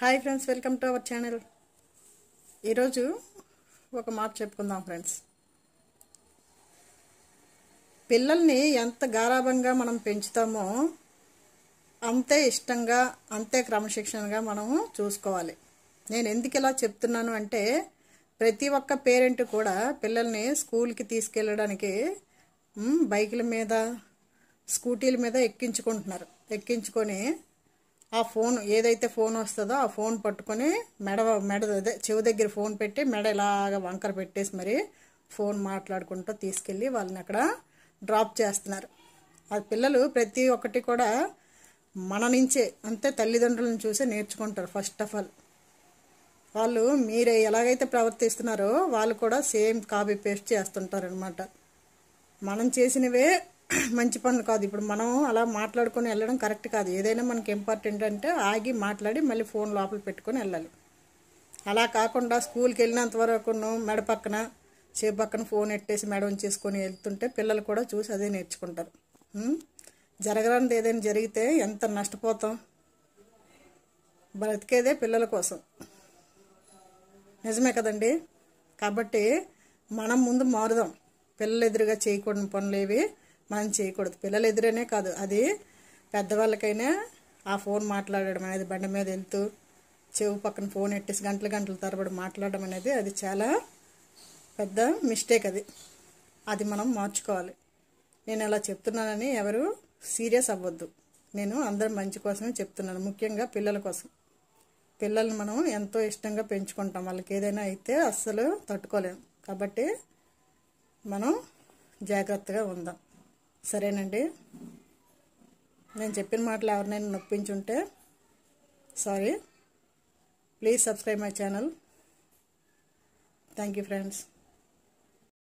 Hi friends, welcome to our channel. ఈరోజు ఒక మాట చెప్పుకుందాం ఫ్రెండ్స్. పిల్లల్ని ఎంత గారాబంగా మనం పెంచుతామో అంతే ఇష్టంగా, అంతే క్రమశిక్షణగా మనము చూసుకోవాలి. నేను ఎందుకు ఇలా చెప్తున్నాను అంటే, ప్రతి ఒక్క పేరెంట్ కూడా పిల్లల్ని స్కూల్కి తీసుకెళ్ళడానికి బైకుల మీద, స్కూటీల మీద ఎక్కించుకొని ఆ ఫోన్ ఏదైతే ఫోన్ వస్తుందో ఆ ఫోన్ పట్టుకొని మెడ చెవి దగ్గర ఫోన్ పెట్టి మెడ ఇలాగ వంకర పెట్టేసి మరి ఫోన్ మాట్లాడుకుంటూ తీసుకెళ్ళి వాళ్ళని అక్కడ డ్రాప్ చేస్తున్నారు. ఆ పిల్లలు ప్రతి ఒక్కటి కూడా మన నుంచే, అంతే తల్లిదండ్రులను చూసి నేర్చుకుంటారు. ఫస్ట్ ఆఫ్ ఆల్ వాళ్ళు మీరే ఎలాగైతే ప్రవర్తిస్తున్నారో వాళ్ళు కూడా సేమ్ కాపీ పేస్ట్ చేస్తుంటారు అనమాట. మనం చేసినవే మంచి పనులు కాదు. ఇప్పుడు మనం అలా మాట్లాడుకొని వెళ్ళడం కరెక్ట్ కాదు. ఏదైనా మనకి ఇంపార్టెంట్ అంటే ఆగి మాట్లాడి మళ్ళీ ఫోన్ లోపల పెట్టుకొని వెళ్ళాలి. అలా కాకుండా స్కూల్కి వెళ్ళినంత వరకు మెడ పక్కన, చేపు పక్కన ఫోన్ ఎట్టేసి మెడ ఉంచేసుకొని వెళ్తుంటే పిల్లలు కూడా చూసి అదే నేర్చుకుంటారు. జరగరానిది ఏదైనా జరిగితే ఎంత నష్టపోతాం. బ్రతికేదే పిల్లల కోసం, నిజమే కదండి. కాబట్టి మనం ముందు మారుదాం. పిల్లలు ఎదురుగా చేయకూడని పనులేవి మనం చేయకూడదు. పిల్లలు ఎదురనే కాదు, అది పెద్దవాళ్ళకైనా ఆ ఫోన్ మాట్లాడడం అనేది, బండి మీద వెళ్తూ చెవు పక్కన ఫోన్ ఎట్టేసి గంటల తరబడి మాట్లాడడం అనేది అది చాలా పెద్ద మిస్టేక్. అది మనం మార్చుకోవాలి. నేను అలా చెప్తున్నానని ఎవరు సీరియస్ అవ్వద్దు. నేను అందరం మంచి కోసమే చెప్తున్నాను, ముఖ్యంగా పిల్లల కోసం. పిల్లల్ని మనం ఎంతో ఇష్టంగా పెంచుకుంటాం. వాళ్ళకి ఏదైనా అయితే అస్సలు తట్టుకోలేము. కాబట్టి మనం జాగ్రత్తగా ఉందాం. సరేనండి. నేను చెప్పిన మాటలు ఎవరినైనా నొప్పించుంటే sorry. Please subscribe my channel. Thank you friends.